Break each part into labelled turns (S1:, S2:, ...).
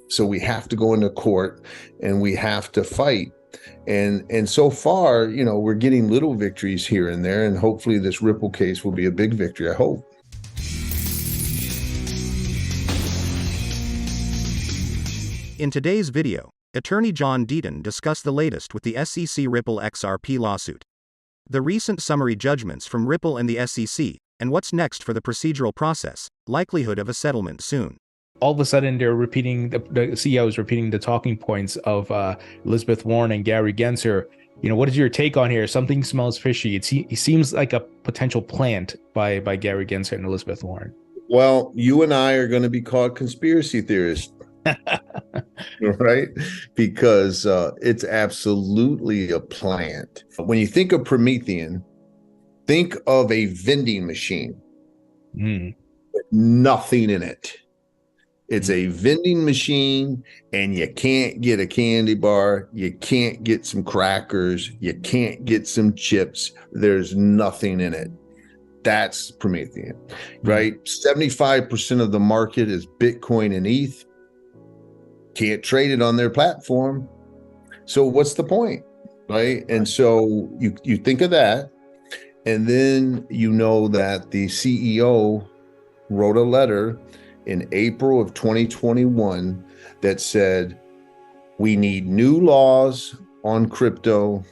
S1: So we have to go into court and we have to fight. And so far, we're getting little victories here and there, and hopefully this Ripple case will be a big victory, I hope.
S2: In today's video, attorney John Deaton discussed the latest with the SEC Ripple XRP lawsuit, the recent summary judgments from Ripple and the SEC, and what's next for the procedural process, likelihood of a settlement soon.
S3: All of a sudden, they're repeating, the CEO is repeating the talking points of Elizabeth Warren and Gary Gensler. What is your take on here? Something smells fishy. It seems like a potential plant by Gary Gensler and Elizabeth Warren.
S1: Well, you and I are going to be called conspiracy theorists. Right? Because it's absolutely a plant. When you think of Promethean, think of a vending machine with nothing in it. It's a vending machine, and you can't get a candy bar, you can't get some crackers, you can't get some chips. There's nothing in it. That's Promethean, right? 75% of the market is Bitcoin and ETH. Can't trade it on their platform. So what's the point, right? And so you think of that, and then that the CEO wrote a letter in April of 2021 that said, we need new laws on crypto.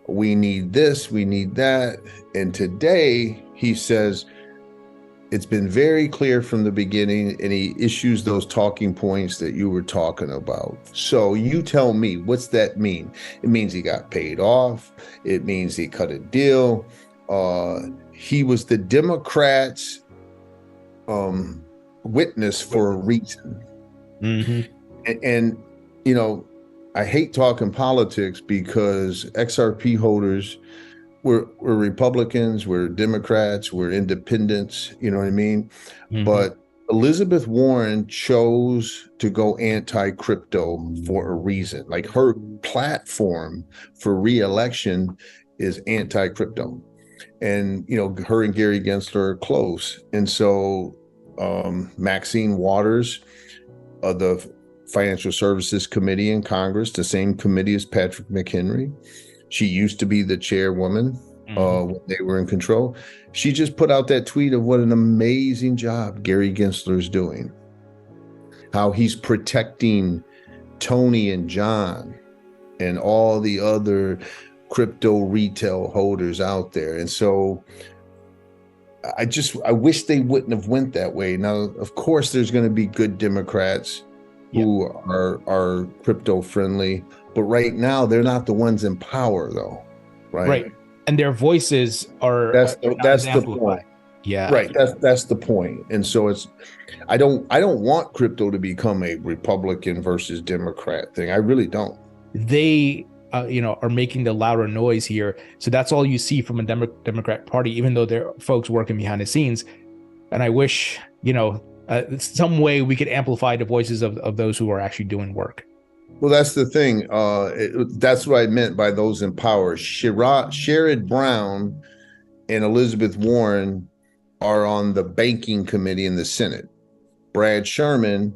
S1: We need this, we need that. And today he says, it's been very clear from the beginning, and he issues those talking points that you were talking about. So you tell me, what's that mean? It means he got paid off. It means he cut a deal. He was the Democrats' witness for a reason. And I hate talking politics because XRP holders, we're Republicans, we're Democrats, we're independents, you know what I mean? But Elizabeth Warren chose to go anti-crypto for a reason. Like, her platform for re-election is anti-crypto. And, her and Gary Gensler are close. And so Maxine Waters of the Financial Services Committee in Congress, the same committee as Patrick McHenry, she used to be the chairwoman when they were in control. She just put out that tweet of what an amazing job Gary Gensler is doing, how he's protecting Tony and John and all the other crypto retail holders out there. And so I wish they wouldn't have went that way. Now, of course, there's going to be good Democrats who are crypto friendly, but right now they're not the ones in power, though, right?
S3: Right, and their voices are
S1: that's the point.
S3: Yeah,
S1: right. That's the point. And so I don't want crypto to become a Republican versus Democrat thing. I really don't.
S3: They are making the louder noise here. So that's all you see from a Democrat Party, even though there are folks working behind the scenes. And I wish, some way we could amplify the voices of those who are actually doing work.
S1: Well, that's the thing. That's what I meant by those in power. Sherrod Brown and Elizabeth Warren are on the banking committee in the Senate. Brad Sherman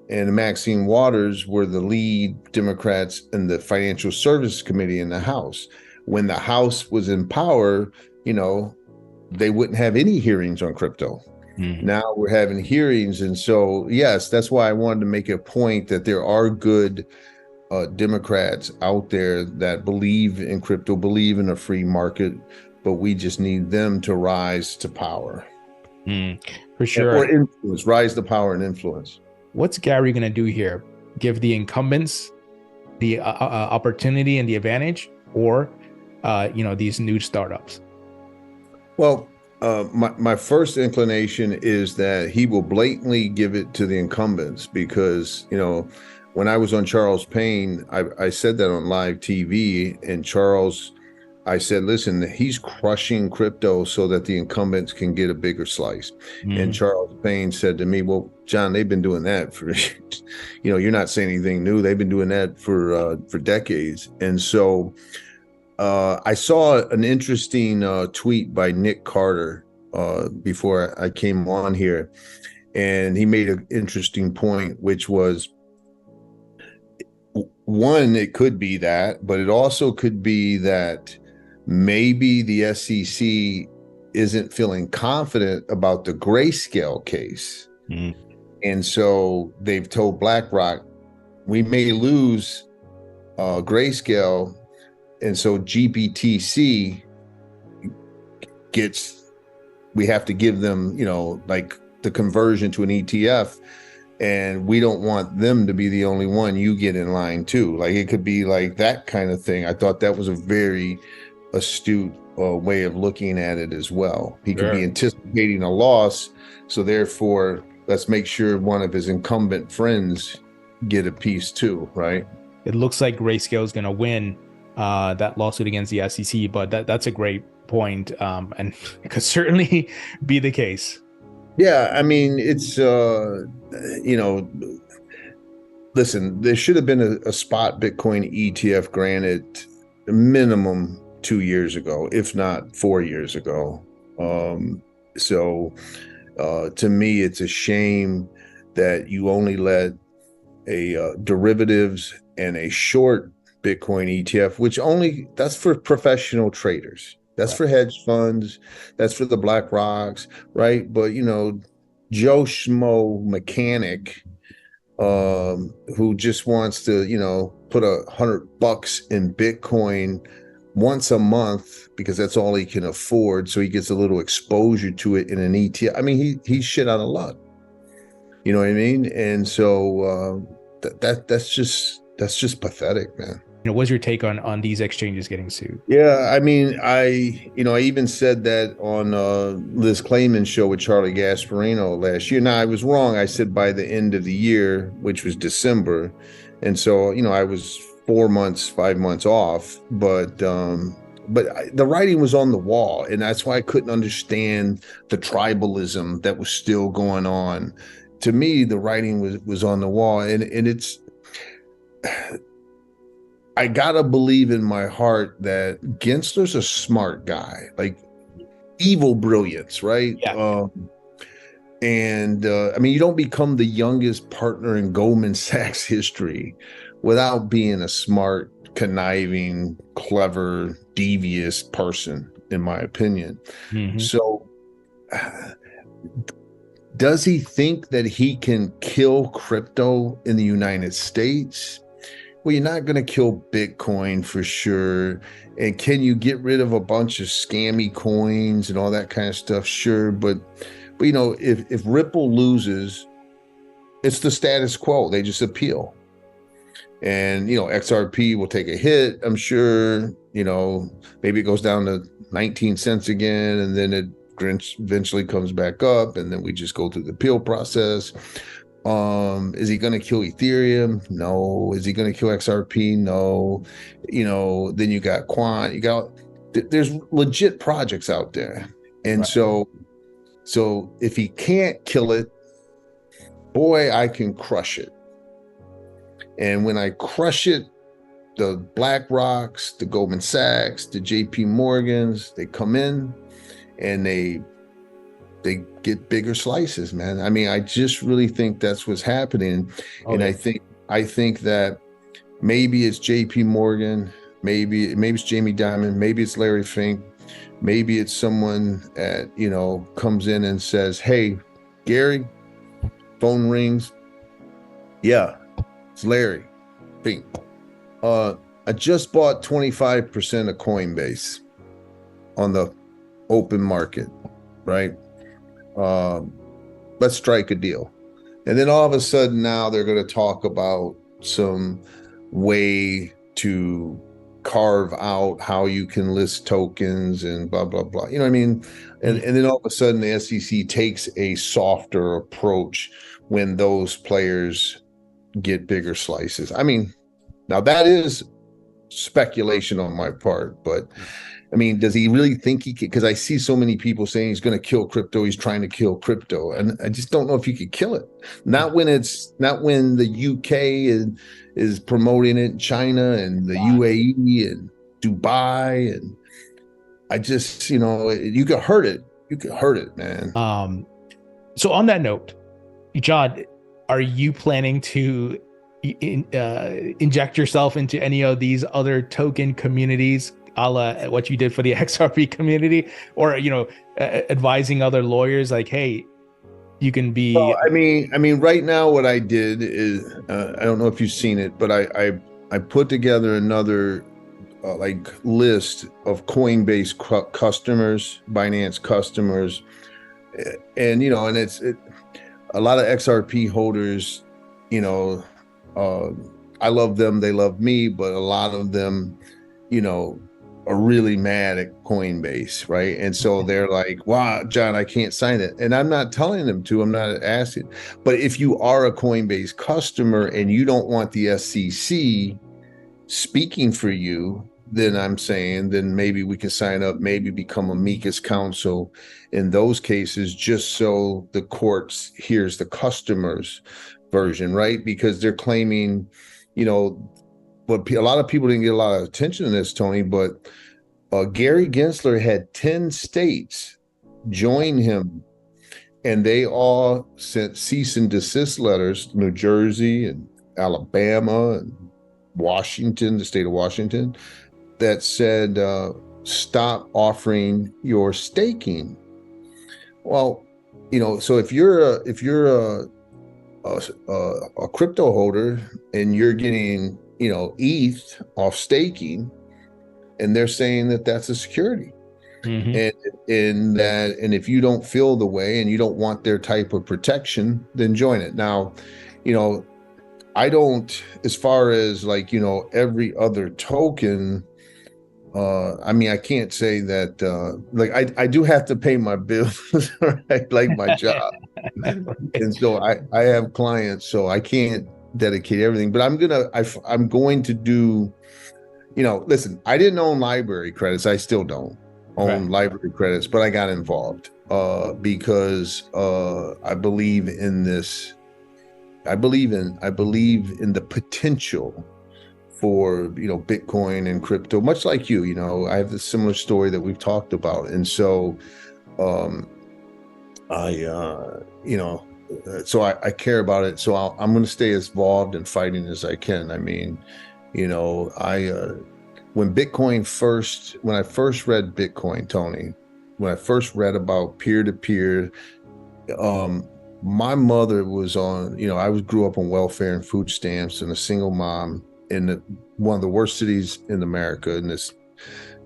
S1: and Maxine Waters were the lead Democrats in the Financial Services Committee in the House. When the House was in power, they wouldn't have any hearings on crypto. Now we're having hearings. And so, yes, that's why I wanted to make a point that there are good Democrats out there that believe in crypto, believe in a free market, but we just need them to rise to power.
S3: For sure.
S1: Or influence, rise to power and influence.
S3: What's Gary going to do here? Give the incumbents the opportunity and the advantage, or these new startups? Well,
S1: my first inclination is that he will blatantly give it to the incumbents because, when I was on Charles Payne, I said that on live TV, and I said, listen, he's crushing crypto so that the incumbents can get a bigger slice. And Charles Payne said to me, well, John, they've been doing that for, you're not saying anything new. They've been doing that for decades. And so I saw an interesting tweet by Nick Carter before I came on here. And he made an interesting point, which was one, it could be that, but it also could be that maybe the SEC isn't feeling confident about the Grayscale case. And so they've told BlackRock, we may lose Grayscale. And so GBTC we have to give them, like the conversion to an ETF. And we don't want them to be the only one. You get in line too. Like it could be like that kind of thing. I thought that was a very astute way of looking at it as well. He could be anticipating a loss. So therefore, let's make sure one of his incumbent friends get a piece too, right?
S3: It looks like Grayscale is going to win that lawsuit against the SEC, but that's a great point, and it could certainly be the case.
S1: Yeah, I mean, it's, listen, there should have been a spot Bitcoin ETF granted minimum 2 years ago, if not 4 years ago. So to me, it's a shame that you only let a derivatives and a short Bitcoin ETF, that's for professional traders. That's for hedge funds. That's for the BlackRocks, right? But, Joe Schmo mechanic who just wants to, put $100 in Bitcoin once a month because that's all he can afford. So he gets a little exposure to it in an ETF. I mean, he's shit out of luck. You know what I mean? And so that's just pathetic, man.
S3: What's your take on these exchanges getting sued?
S1: Yeah, I mean, I even said that on Liz Clayman's show with Charlie Gasparino last year. Now, I was wrong. I said by the end of the year, which was December. And so, I was 5 months off. But the writing was on the wall. And that's why I couldn't understand the tribalism that was still going on. To me, the writing was on the wall. And it's... I gotta believe in my heart that Gensler's a smart guy, like evil brilliance, right?
S3: Yeah.
S1: I mean, you don't become the youngest partner in Goldman Sachs history without being a smart, conniving, clever, devious person, in my opinion. Mm-hmm. So does he think that he can kill crypto in the United States? Well, you're not going to kill Bitcoin for sure. And can you get rid of a bunch of scammy coins and all that kind of stuff? Sure. But if Ripple loses, it's the status quo. They just appeal. And, XRP will take a hit, I'm sure. Maybe it goes down to 19 cents again, and then it eventually comes back up, and then we just go through the appeal process. Is he going to kill Ethereum? No. Is he going to kill XRP? No. Then you got Quant. There's legit projects out there. And right. So if he can't kill it, boy, I can crush it. And when I crush it, the BlackRocks, the Goldman Sachs, the JP Morgans, they come in and they get bigger slices, man. I mean, I just really think that's what's happening. And I think that maybe it's JP Morgan, maybe it's Jamie Dimon, maybe it's Larry Fink, maybe it's someone at, comes in and says, hey, Gary, phone rings. Yeah, it's Larry Fink. I just bought 25% of Coinbase on the open market, right? Let's strike a deal. And then all of a sudden now they're going to talk about some way to carve out how you can list tokens and blah, blah, blah. You know what I mean? And then all of a sudden the SEC takes a softer approach when those players get bigger slices. I mean, now that is speculation on my part, but I mean, does he really think he could? Because I see so many people saying he's going to kill crypto. He's trying to kill crypto. And I just don't know if he could kill it. Not when the UK is promoting it, China and the UAE and Dubai. And I just, you could hurt it. You could hurt it, man.
S3: So on that note, John, are you planning to, inject yourself into any of these other token communities, a la what you did for the XRP community, or advising other lawyers like, hey, you can be.
S1: Well, I mean, right now what I did is I don't know if you've seen it, but I put together another like list of Coinbase customers, Binance customers, and and it's a lot of XRP holders. I love them, they love me, but a lot of them, are really mad at Coinbase, right? And so they're like, wow, John, I can't sign it. And I'm not telling them to, I'm not asking. But if you are a Coinbase customer and you don't want the SEC speaking for you, then I'm saying, then maybe we can sign up, maybe become amicus counsel in those cases, just so the courts hears the customer's version, right? Because they're claiming, but a lot of people didn't get a lot of attention in this, Tony, but Gary Gensler had 10 states join him, and they all sent cease and desist letters, New Jersey and Alabama and Washington, the state of Washington, that said, stop offering your staking. Well, so if you're a crypto holder and you're getting ETH off staking, and they're saying that that's a security, and if you don't feel the way and you don't want their type of protection, then join it. Now, I don't, as far as like every other token, I can't say that like I do have to pay my bills, right? Like my job. And so I have clients, so I can't dedicate everything, but I'm going to do, listen, I didn't own library credits. I still don't own library credits, but I got involved because I believe in this. I believe in the potential for Bitcoin and crypto, much like you. I have a similar story that we've talked about, and so I care about it. So I'm going to stay as involved in fighting as I can. I mean, when I first read Bitcoin, Tony, when I first read about peer-to-peer, my mother was on, I grew up on welfare and food stamps and a single mom in one of the worst cities in America, in this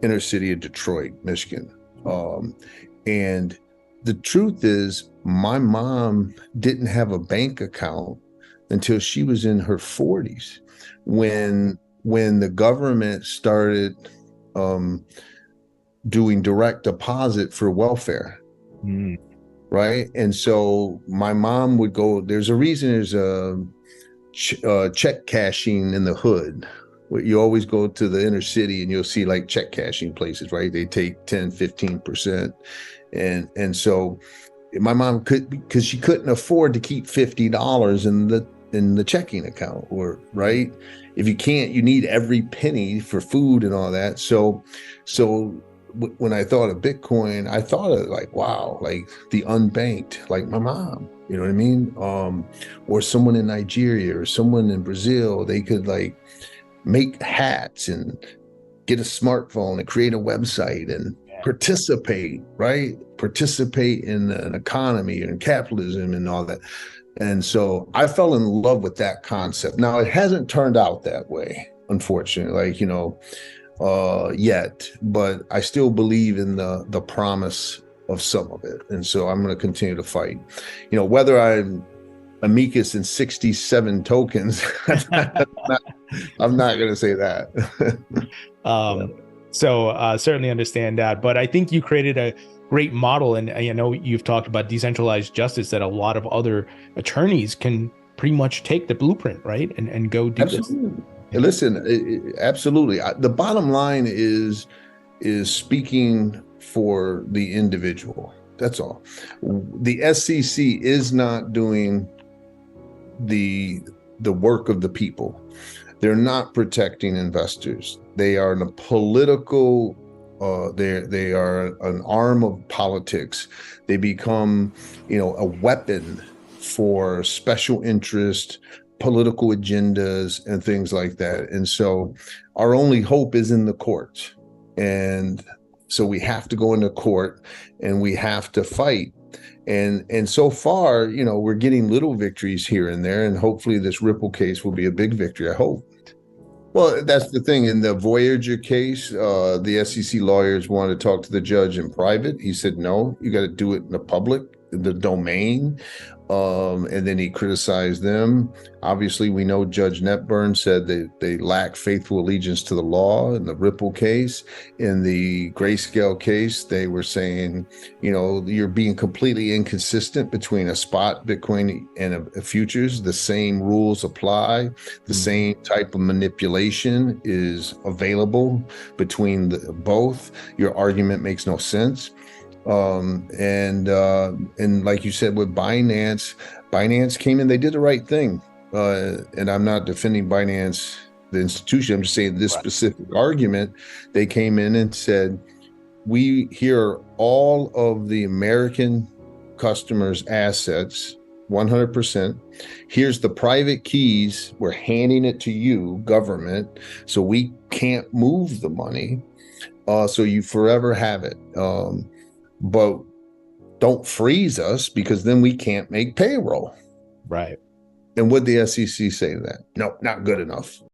S1: inner city of Detroit, Michigan. And the truth is, my mom didn't have a bank account until she was in her 40s, when the government started doing direct deposit for welfare. Right. And so my mom would go, there's a reason there's a check cashing in the hood. You always go to the inner city and you'll see like check cashing places, right? They take 10, 15%. And so my mom because she couldn't afford to keep $50 in the checking account, or right. If you can't, you need every penny for food and all that. So when I thought of Bitcoin, I thought of like, wow, like the unbanked, like my mom, you know what I mean? Or someone in Nigeria or someone in Brazil, they could like make hats and get a smartphone and create a website and participate, right? Participate in an economy and capitalism and all that. And so I fell in love with that concept. Now, it hasn't turned out that way, unfortunately, like, yet, but I still believe in the promise of some of it. And so I'm going to continue to fight. Whether I'm amicus in 67 tokens, I'm not going to say that.
S3: So certainly understand that. But I think you created a great model. And I know you've talked about decentralized justice, that a lot of other attorneys can pretty much take the blueprint, right? And go do
S1: Absolutely.
S3: this.
S1: Listen, absolutely. The bottom line is speaking for the individual. That's all. The SEC is not doing the work of the people. They're not protecting investors. They are in a political, they are an arm of politics. They become, a weapon for special interest political agendas and things like that. And so our only hope is in the courts. And so we have to go into court and we have to fight. And so far, we're getting little victories here and there, and hopefully this Ripple case will be a big victory, I hope. Well, that's the thing. In the Voyager case, the SEC lawyers wanted to talk to the judge in private. He said, no, you got to do it in the public, in the domain. And then he criticized them. Obviously, we know Judge Netburn said they lack faithful allegiance to the law in the Ripple case. In the Grayscale case, they were saying, you're being completely inconsistent between a spot Bitcoin and a futures. The same rules apply. The same type of manipulation is available between both. Your argument makes no sense. And like you said, with Binance came in, they did the right thing. And I'm not defending Binance, the institution. I'm just saying this specific argument, they came in and said, we hear all of the American customers' assets, 100%. Here's the private keys. We're handing it to you, government. So we can't move the money. So you forever have it. But don't freeze us, because then we can't make payroll.
S3: Right.
S1: And would the SEC say that? No, not good enough.